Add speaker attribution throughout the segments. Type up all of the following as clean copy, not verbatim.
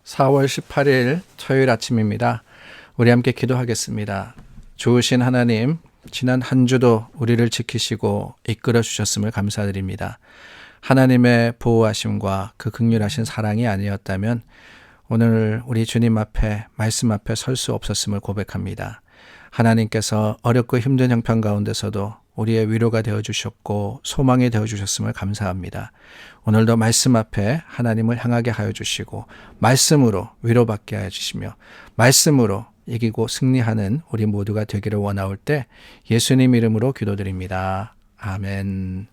Speaker 1: 4월 18일 토요일 아침입니다. 우리 함께 기도하겠습니다. 좋으신 하나님, 지난 한 주도 우리를 지키시고 이끌어 주셨음을 감사드립니다. 하나님의 보호하심과 그 긍휼하신 사랑이 아니었다면 오늘 우리 주님 앞에, 말씀 앞에 설 수 없었음을 고백합니다. 하나님께서 어렵고 힘든 형편 가운데서도 우리의 위로가 되어주셨고 소망이 되어주셨음을 감사합니다. 오늘도 말씀 앞에 하나님을 향하게 하여 주시고 말씀으로 위로받게 하여 주시며 말씀으로 이기고 승리하는 우리 모두가 되기를 원하올 때 예수님 이름으로 기도드립니다. 아멘.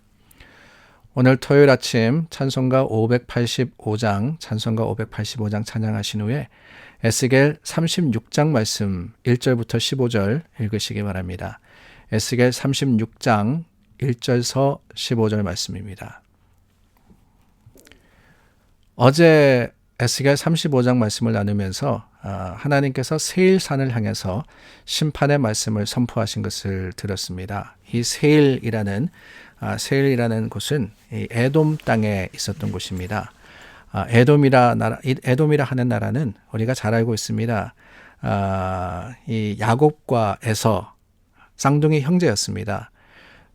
Speaker 1: 오늘 토요일 아침 찬송가 585장 찬양하신 후에 에스겔 36장 말씀 1절부터 15절 읽으시기 바랍니다. 에스겔 36장 1절서 15절 말씀입니다. 어제 에스겔 35장 말씀을 나누면서 하나님께서 세일산을 향해서 심판의 말씀을 선포하신 것을 들었습니다. 이 세일이라는 곳은 에돔 땅에 있었던 곳입니다. 에돔이라 하는 나라는 우리가 잘 알고 있습니다. 이 야곱과 에서 쌍둥이 형제였습니다.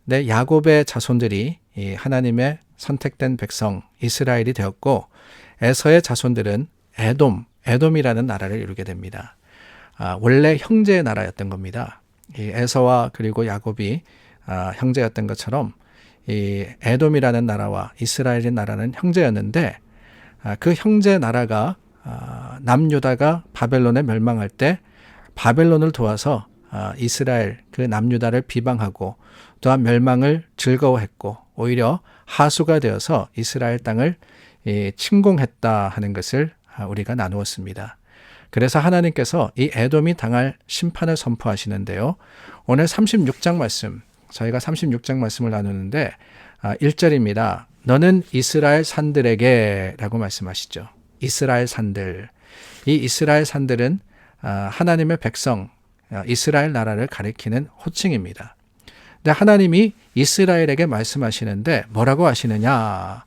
Speaker 1: 근데 야곱의 자손들이 하나님의 선택된 백성 이스라엘이 되었고 에서의 자손들은 에돔이라는 나라를 이루게 됩니다. 원래 형제의 나라였던 겁니다. 이 에서와 그리고 야곱이 형제였던 것처럼 이 에돔이라는 나라와 이스라엘의 나라는 형제였는데 그 형제 나라가 남유다가 바벨론에 멸망할 때 바벨론을 도와서 이스라엘 그 남유다를 비방하고 또한 멸망을 즐거워했고 오히려 하수가 되어서 이스라엘 땅을 침공했다 하는 것을 우리가 나누었습니다. 그래서 하나님께서 이 에돔이 당할 심판을 선포하시는데요. 오늘 36장 말씀, 저희가 36장 말씀을 나누는데 1절입니다. 너는 이스라엘 산들에게 라고 말씀하시죠. 이스라엘 산들. 이 이스라엘 산들은 하나님의 백성, 이스라엘 나라를 가리키는 호칭입니다. 근데 하나님이 이스라엘에게 말씀하시는데 뭐라고 하시느냐?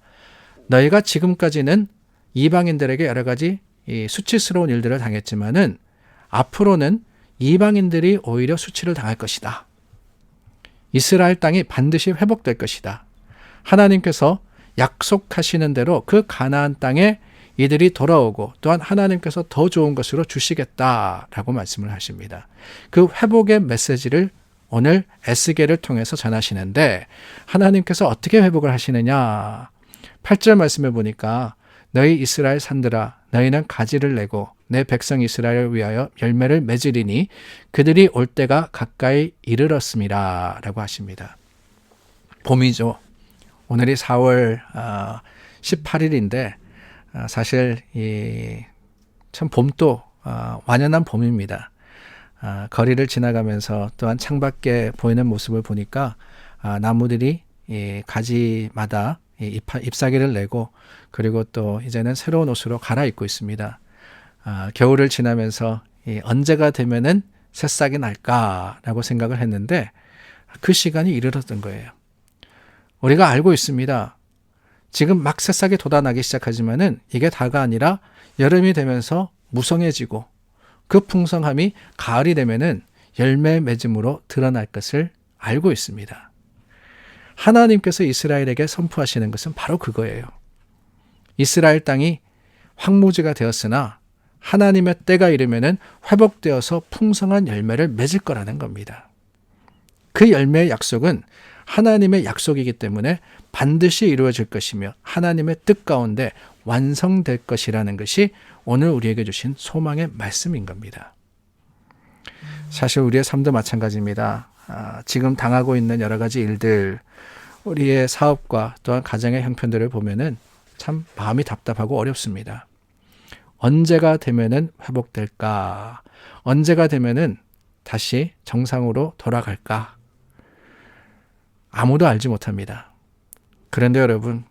Speaker 1: 너희가 지금까지는 이방인들에게 여러 가지 수치스러운 일들을 당했지만은 앞으로는 이방인들이 오히려 수치를 당할 것이다. 이스라엘 땅이 반드시 회복될 것이다. 하나님께서 약속하시는 대로 그 가나안 땅에 이들이 돌아오고 또한 하나님께서 더 좋은 것으로 주시겠다라고 말씀을 하십니다. 그 회복의 메시지를 오늘 에스겔을 통해서 전하시는데 하나님께서 어떻게 회복을 하시느냐? 8절 말씀에 보니까 너희 이스라엘 산들아 너희는 가지를 내고 내 백성 이스라엘을 위하여 열매를 맺으리니 그들이 올 때가 가까이 이르렀음이라 라고 하십니다. 봄이죠. 오늘이 4월 18일인데 사실 참 봄도 완연한 봄입니다. 거리를 지나가면서 또한 창밖에 보이는 모습을 보니까 나무들이 가지마다 잎사귀를 내고 그리고 또 이제는 새로운 옷으로 갈아입고 있습니다. 겨울을 지나면서 언제가 되면은 새싹이 날까라고 생각을 했는데 그 시간이 이르렀던 거예요. 우리가 알고 있습니다. 지금 막 새싹이 돋아나기 시작하지만은 이게 다가 아니라 여름이 되면서 무성해지고 그 풍성함이 가을이 되면은 열매 맺음으로 드러날 것을 알고 있습니다. 하나님께서 이스라엘에게 선포하시는 것은 바로 그거예요. 이스라엘 땅이 황무지가 되었으나 하나님의 때가 이르면은 회복되어서 풍성한 열매를 맺을 거라는 겁니다. 그 열매의 약속은 하나님의 약속이기 때문에 반드시 이루어질 것이며 하나님의 뜻 가운데 완성될 것이라는 것이 오늘 우리에게 주신 소망의 말씀인 겁니다. 사실 우리의 삶도 마찬가지입니다. 지금 당하고 있는 여러 가지 일들, 우리의 사업과 또한 가정의 형편들을 보면은 참 마음이 답답하고 어렵습니다. 언제가 되면은 회복될까? 언제가 되면은 다시 정상으로 돌아갈까? 아무도 알지 못합니다. 그런데 여러분,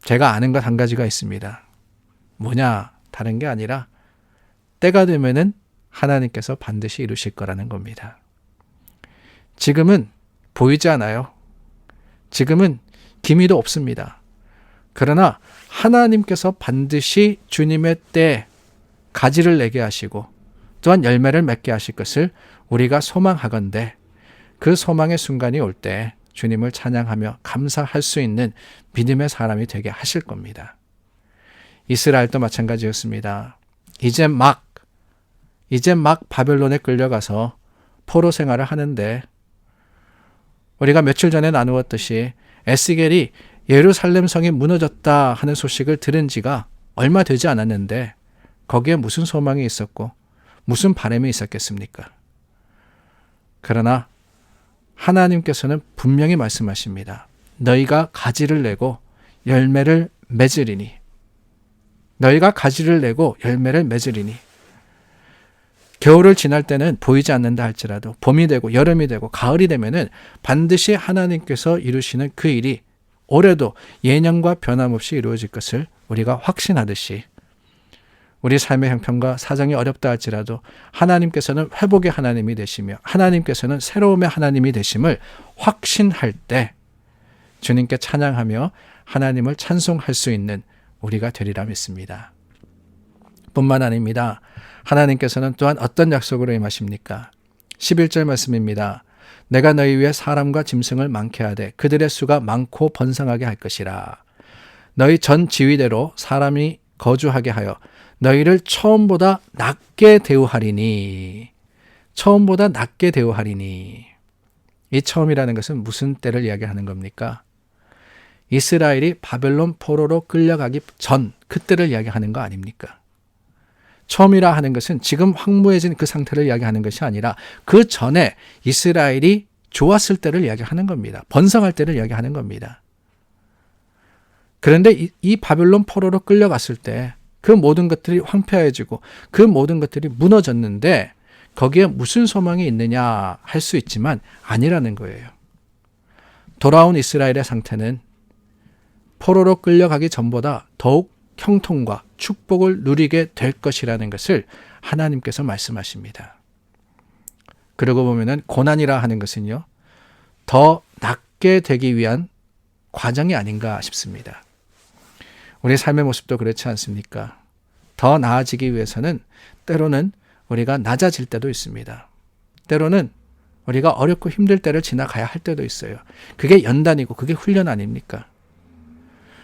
Speaker 1: 제가 아는 것 한 가지가 있습니다. 뭐냐? 다른 게 아니라 때가 되면은 하나님께서 반드시 이루실 거라는 겁니다. 지금은 보이지 않아요. 지금은 기미도 없습니다. 그러나 하나님께서 반드시 주님의 때 가지를 내게 하시고 또한 열매를 맺게 하실 것을 우리가 소망하건대 그 소망의 순간이 올 때 주님을 찬양하며 감사할 수 있는 믿음의 사람이 되게 하실 겁니다. 이스라엘도 마찬가지였습니다. 이제 막 바벨론에 끌려가서 포로 생활을 하는데 우리가 며칠 전에 나누었듯이 에스겔이 예루살렘 성이 무너졌다 하는 소식을 들은 지가 얼마 되지 않았는데 거기에 무슨 소망이 있었고 무슨 바람이 있었겠습니까? 그러나 하나님께서는 분명히 말씀하십니다. 너희가 가지를 내고 열매를 맺으리니. 너희가 가지를 내고 열매를 맺으리니. 겨울을 지날 때는 보이지 않는다 할지라도 봄이 되고 여름이 되고 가을이 되면은 반드시 하나님께서 이루시는 그 일이 올해도 예년과 변함없이 이루어질 것을 우리가 확신하듯이 우리 삶의 형편과 사정이 어렵다 할지라도 하나님께서는 회복의 하나님이 되시며 하나님께서는 새로움의 하나님이 되심을 확신할 때 주님께 찬양하며 하나님을 찬송할 수 있는 우리가 되리라 믿습니다. 뿐만 아닙니다. 하나님께서는 또한 어떤 약속으로 임하십니까? 11절 말씀입니다. 내가 너희 위에 사람과 짐승을 많게 하되 그들의 수가 많고 번성하게 할 것이라. 너희 전 지위대로 사람이 거주하게 하여 너희를 처음보다 낮게 대우하리니. 처음보다 낮게 대우하리니. 이 처음이라는 것은 무슨 때를 이야기하는 겁니까? 이스라엘이 바벨론 포로로 끌려가기 전 그때를 이야기하는 거 아닙니까? 처음이라 하는 것은 지금 황무해진 그 상태를 이야기하는 것이 아니라 그 전에 이스라엘이 좋았을 때를 이야기하는 겁니다. 번성할 때를 이야기하는 겁니다. 그런데 이 바벨론 포로로 끌려갔을 때 그 모든 것들이 황폐해지고 그 모든 것들이 무너졌는데 거기에 무슨 소망이 있느냐 할 수 있지만 아니라는 거예요. 돌아온 이스라엘의 상태는 포로로 끌려가기 전보다 더욱 형통과 축복을 누리게 될 것이라는 것을 하나님께서 말씀하십니다. 그러고 보면은 고난이라 하는 것은요, 더 낫게 되기 위한 과정이 아닌가 싶습니다. 우리 삶의 모습도 그렇지 않습니까? 더 나아지기 위해서는 때로는 우리가 낮아질 때도 있습니다. 때로는 우리가 어렵고 힘들 때를 지나가야 할 때도 있어요. 그게 연단이고 그게 훈련 아닙니까?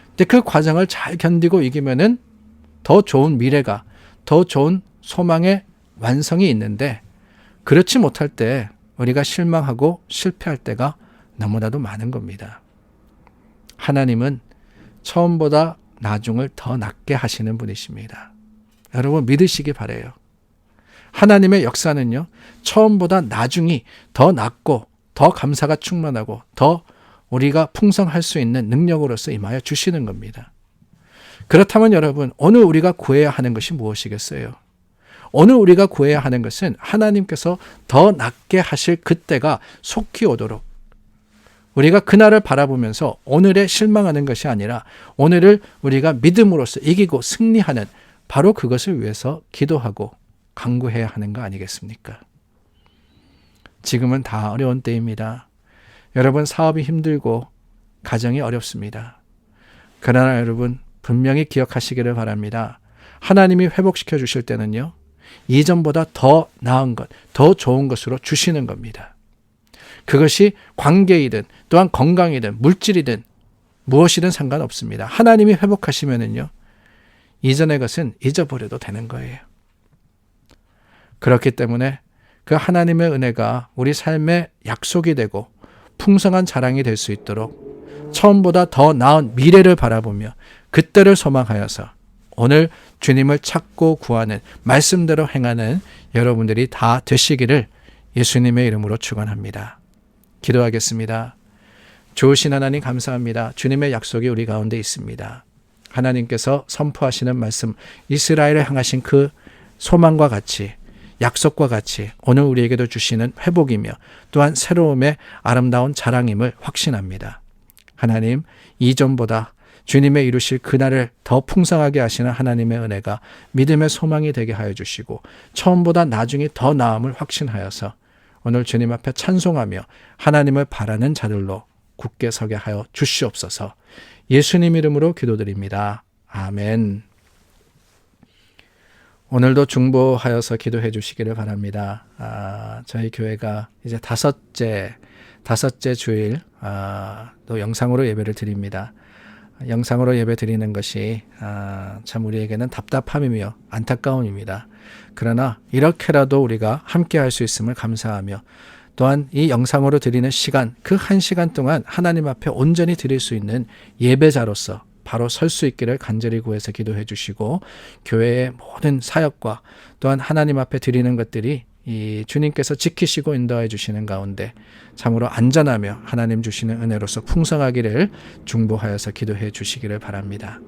Speaker 1: 근데 그 과정을 잘 견디고 이기면은 더 좋은 미래가, 더 좋은 소망의 완성이 있는데 그렇지 못할 때 우리가 실망하고 실패할 때가 너무나도 많은 겁니다. 하나님은 처음보다 나중을 더 낫게 하시는 분이십니다. 여러분 믿으시기 바라요. 하나님의 역사는요, 처음보다 나중이 더 낫고 더 감사가 충만하고 더 우리가 풍성할 수 있는 능력으로서 임하여 주시는 겁니다. 그렇다면 여러분, 오늘 우리가 구해야 하는 것이 무엇이겠어요? 오늘 우리가 구해야 하는 것은 하나님께서 더 낫게 하실 그때가 속히 오도록 우리가 그날을 바라보면서 오늘에 실망하는 것이 아니라 오늘을 우리가 믿음으로써 이기고 승리하는 바로 그것을 위해서 기도하고 간구해야 하는 거 아니겠습니까? 지금은 다 어려운 때입니다. 여러분 사업이 힘들고 가정이 어렵습니다. 그러나 여러분 분명히 기억하시기를 바랍니다. 하나님이 회복시켜 주실 때는요, 이전보다 더 나은 것, 더 좋은 것으로 주시는 겁니다. 그것이 관계이든 또한 건강이든 물질이든 무엇이든 상관없습니다. 하나님이 회복하시면은요, 이전의 것은 잊어버려도 되는 거예요. 그렇기 때문에 그 하나님의 은혜가 우리 삶의 약속이 되고 풍성한 자랑이 될 수 있도록 처음보다 더 나은 미래를 바라보며 그때를 소망하여서 오늘 주님을 찾고 구하는 말씀대로 행하는 여러분들이 다 되시기를 예수님의 이름으로 축원합니다. 기도하겠습니다. 좋으신 하나님 감사합니다. 주님의 약속이 우리 가운데 있습니다. 하나님께서 선포하시는 말씀, 이스라엘을 향하신 그 소망과 같이 약속과 같이 오늘 우리에게도 주시는 회복이며 또한 새로움의 아름다운 자랑임을 확신합니다. 하나님, 이전보다 주님의 이루실 그날을 더 풍성하게 하시는 하나님의 은혜가 믿음의 소망이 되게 하여 주시고 처음보다 나중이 더 나음을 확신하여서 오늘 주님 앞에 찬송하며 하나님을 바라는 자들로 굳게 서게 하여 주시옵소서. 예수님 이름으로 기도드립니다. 아멘. 오늘도 중보하여서 기도해 주시기를 바랍니다. 저희 교회가 이제 다섯째 주일 또 영상으로 예배를 드립니다. 영상으로 예배 드리는 것이 참 우리에게는 답답함이며 안타까움입니다. 그러나 이렇게라도 우리가 함께 할 수 있음을 감사하며 또한 이 영상으로 드리는 시간, 그 한 시간 동안 하나님 앞에 온전히 드릴 수 있는 예배자로서 바로 설 수 있기를 간절히 구해서 기도해 주시고, 교회의 모든 사역과 또한 하나님 앞에 드리는 것들이 이 주님께서 지키시고 인도해 주시는 가운데 참으로 안전하며 하나님 주시는 은혜로서 풍성하기를 중보하여서 기도해 주시기를 바랍니다.